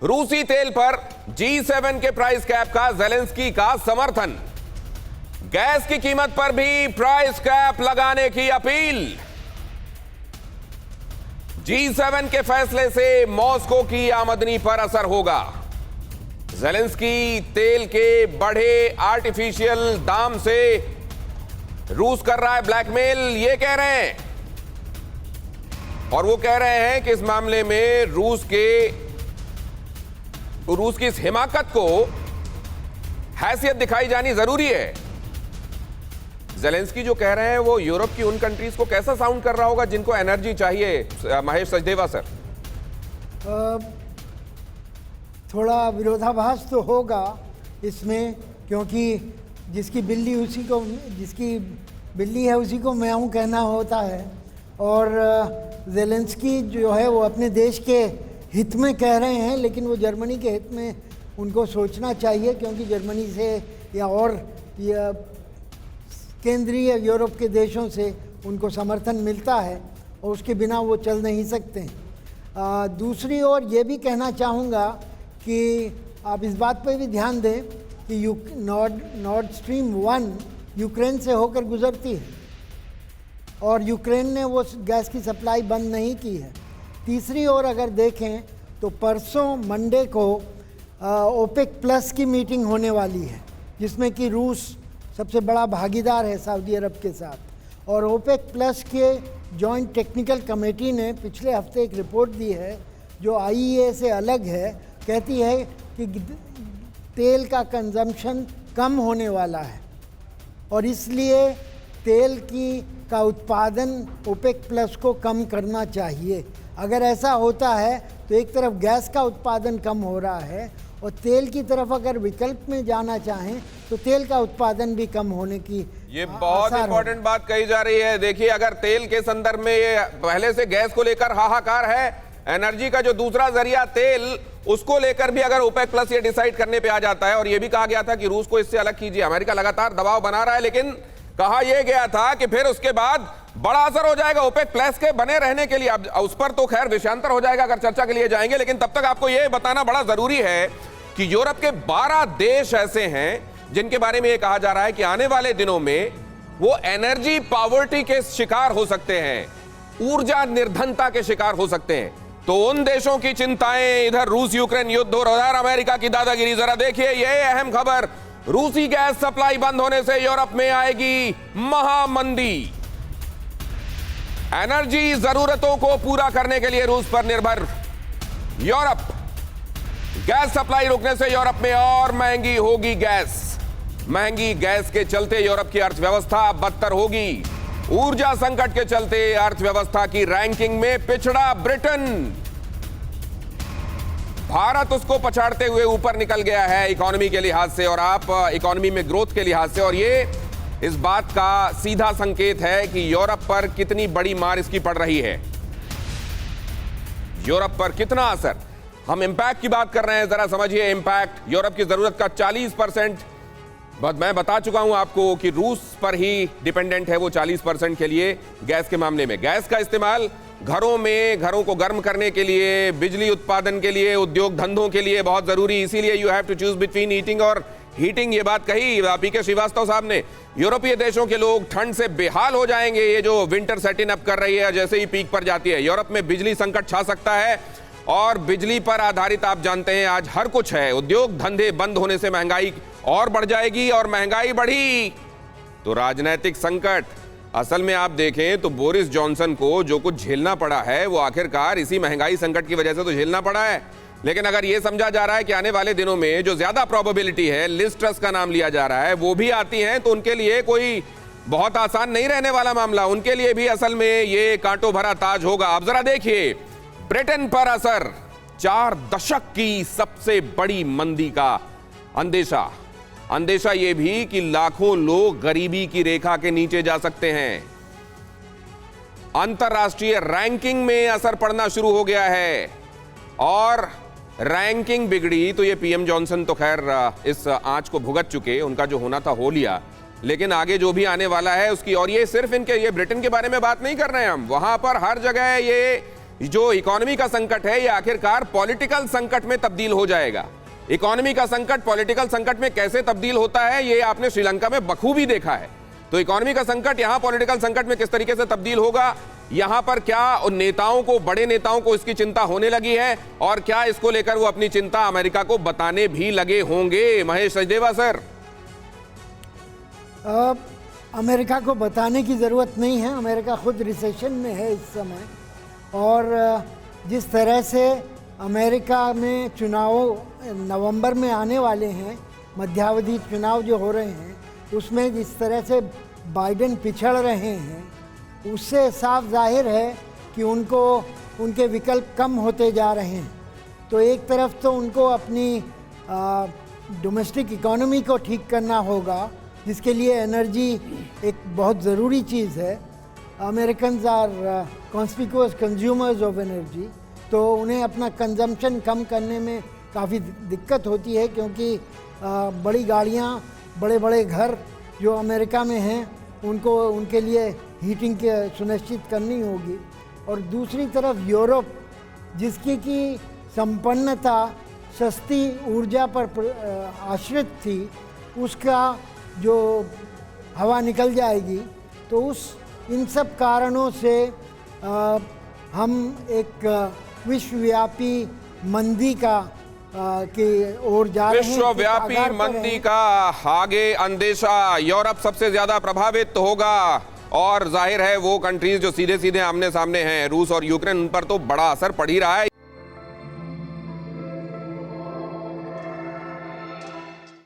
रूसी तेल पर G7 के प्राइस कैप का ज़ेलेंस्की का समर्थन। गैस की कीमत पर भी प्राइस कैप लगाने की अपील। G7 के फैसले से मॉस्को की आमदनी पर असर होगा। ज़ेलेंस्की तेल के बढ़े आर्टिफिशियल दाम से रूस कर रहा है ब्लैकमेल, ये कह रहे हैं। और वो कह रहे हैं कि इस मामले में रूस की इस हिमाकत को हैसियत दिखाई जानी जरूरी है। ज़ेलेंस्की जो कह रहे हैं वो यूरोप की उन कंट्रीज को कैसा साउंड कर रहा होगा जिनको एनर्जी चाहिए? महेश सचदेवा सर, थोड़ा विरोधाभास तो होगा इसमें, क्योंकि जिसकी बिल्ली है उसी को म्याऊं कहना होता है। और ज़ेलेंस्की जो है वो अपने देश के हित में कह रहे हैं, लेकिन वो जर्मनी के हित में उनको सोचना चाहिए, क्योंकि जर्मनी से या केंद्रीय यूरोप के देशों से उनको समर्थन मिलता है और उसके बिना वो चल नहीं सकते। दूसरी ओर ये भी कहना चाहूँगा कि आप इस बात पर भी ध्यान दें कि नॉर्ड स्ट्रीम 1 यूक्रेन से होकर गुजरती है और यूक्रेन ने वो गैस की सप्लाई बंद नहीं की है। तीसरी ओर अगर देखें तो परसों मंडे को ओपेक प्लस की मीटिंग होने वाली है, जिसमें कि रूस सबसे बड़ा भागीदार है सऊदी अरब के साथ। और ओपेक प्लस के जॉइंट टेक्निकल कमेटी ने पिछले हफ्ते एक रिपोर्ट दी है जो आईईए से अलग है। कहती है कि तेल का कंजम्पशन कम होने वाला है और इसलिए तेल का उत्पादन ओपेक प्लस को कम करना चाहिए। अगर ऐसा होता है तो एक तरफ गैस का उत्पादन कम हो रहा है और तेल की तरफ अगर विकल्प में जाना चाहें तो तेल का उत्पादन भी कम होने की ये बहुत इंपॉर्टेंट बात कही जा रही है। देखिए, अगर तेल के संदर्भ में ये पहले से गैस को लेकर हाहाकार है, एनर्जी का जो दूसरा जरिया तेल, उसको लेकर भी अगर ओपेक प्लस ये डिसाइड करने पे आ जाता है। और ये भी कहा गया था कि रूस को इससे अलग कीजिए। अमेरिका लगातार दबाव बना रहा है, लेकिन कहा यह गया था कि फिर उसके बाद बड़ा असर हो जाएगा ओपेक प्लस के बने रहने के लिए। अब उस पर तो खैर विषयांतर हो जाएगा अगर चर्चा के लिए जाएंगे, लेकिन तब तक आपको यह बताना बड़ा जरूरी है कि यूरोप के 12 देश ऐसे हैं जिनके बारे में यह कहा जा रहा है कि आने वाले दिनों में वो एनर्जी पॉवर्टी के शिकार हो सकते हैं, ऊर्जा निर्धनता के शिकार हो सकते हैं। तो उन देशों की चिंताएं, इधर रूस यूक्रेन युद्ध और उधर अमेरिका की दादागिरी। जरा देखिए ये अहम खबर, रूसी गैस सप्लाई बंद होने से यूरोप में आएगी महामंदी। एनर्जी जरूरतों को पूरा करने के लिए रूस पर निर्भर यूरोप, गैस सप्लाई रुकने से यूरोप में और महंगी होगी गैस। महंगी गैस के चलते यूरोप की अर्थव्यवस्था बदतर होगी। ऊर्जा संकट के चलते अर्थव्यवस्था की रैंकिंग में पिछड़ा ब्रिटेन, भारत उसको पछाड़ते हुए ऊपर निकल गया है इकोनॉमी के लिहाज से और आप इकोनॉमी में ग्रोथ के लिहाज से। और ये इस बात का सीधा संकेत है कि यूरोप पर कितनी बड़ी मार इसकी पड़ रही है, यूरोप पर कितना असर। हम इंपैक्ट की बात कर रहे हैं, जरा समझिए इंपैक्ट। यूरोप की जरूरत का 40%, मैं बता चुका हूं आपको कि रूस पर ही डिपेंडेंट है वो 40% के लिए गैस के मामले में। गैस का इस्तेमाल घरों को गर्म करने के लिए, बिजली उत्पादन के लिए, उद्योग धंधों के लिए बहुत जरूरी। इसीलिए you have to choose between eating और हीटिंग। ये बात कही पीके श्रीवास्तव साहब ने। यूरोपीय देशों के लोग ठंड से बेहाल हो जाएंगे। ये जो विंटर सेटिंग अप कर रही है, जैसे ही पीक पर जाती है, यूरोप में बिजली संकट छा सकता है। और बिजली पर आधारित आप जानते हैं आज हर कुछ है। उद्योग धंधे बंद होने से महंगाई और बढ़ जाएगी और महंगाई बढ़ी तो राजनीतिक संकट। असल में आप देखें तो बोरिस जॉनसन को जो कुछ झेलना पड़ा है वो आखिरकार इसी महंगाई संकट की वजह से तो झेलना पड़ा है। लेकिन अगर यह समझा जा रहा है कि आने वाले दिनों में जो ज्यादा प्रोबेबिलिटी है, लिज ट्रस का नाम लिया जा रहा है, वो भी आती हैं, तो उनके लिए कोई बहुत आसान नहीं रहने वाला मामला। उनके लिए भी असल में ये कांटों भरा ताज होगा। आप जरा देखिए ब्रिटेन पर असर, 4 दशक की सबसे बड़ी मंदी का अंदेशा यह भी कि लाखों लोग गरीबी की रेखा के नीचे जा सकते हैं। अंतरराष्ट्रीय रैंकिंग में असर पड़ना शुरू हो गया है और रैंकिंग बिगड़ी तो ये पीएम जॉनसन तो खैर इस आंच को भुगत चुके, उनका जो होना था हो लिया, लेकिन आगे जो भी आने वाला है उसकी। और ये सिर्फ ये ब्रिटेन के बारे में बात नहीं कर रहे हैं हम, वहां पर हर जगह ये जो इकोनॉमी का संकट है ये आखिरकार पॉलिटिकल संकट में तब्दील हो जाएगा। इकोनॉमी का संकट पॉलिटिकल संकट में कैसे तब्दील होता है ये आपने श्रीलंका में बखूबी देखा है। तो इकोनॉमी का संकट यहां पॉलिटिकल संकट में किस तरीके से तब्दील होगा, यहां पर क्या उन नेताओं को, बड़े नेताओं को इसकी चिंता होने लगी है और क्या इसको लेकर वो अपनी चिंता अमेरिका को बताने भी लगे होंगे? महेश सचदेवा सर। अमेरिका को बताने की ज़रूरत नहीं है, अमेरिका खुद रिसेशन में है इस समय। और जिस तरह से अमेरिका में चुनाव नवंबर में आने वाले हैं, मध्यावधि चुनाव जो हो रहे हैं, उसमें जिस तरह से बाइडेन पिछड़ रहे हैं, उससे साफ जाहिर है कि उनको उनके विकल्प कम होते जा रहे हैं। तो एक तरफ तो उनको अपनी डोमेस्टिक इकोनॉमी को ठीक करना होगा, जिसके लिए एनर्जी एक बहुत ज़रूरी चीज़ है। Americans are conspicuous consumers of energy, तो उन्हें अपना कंजम्पशन कम करने में काफ़ी दिक्कत होती है, क्योंकि बड़ी गाड़ियाँ, बड़े बड़े घर जो अमेरिका में हैं, उनको उनके लिए हीटिंग के सुनिश्चित करनी होगी। और दूसरी तरफ यूरोप, जिसकी की संपन्नता सस्ती ऊर्जा पर आश्रित थी, उसका जो हवा निकल जाएगी, तो इन सब कारणों से हम एक विश्वव्यापी मंदी का की ओर जा रहे हैं। विश्वव्यापी मंदी का आगे अंदेशा, यूरोप सबसे ज्यादा प्रभावित होगा और जाहिर है वो कंट्रीज जो सीधे सीधे आमने सामने हैं, रूस और यूक्रेन, उन पर तो बड़ा असर पड़ ही रहा है।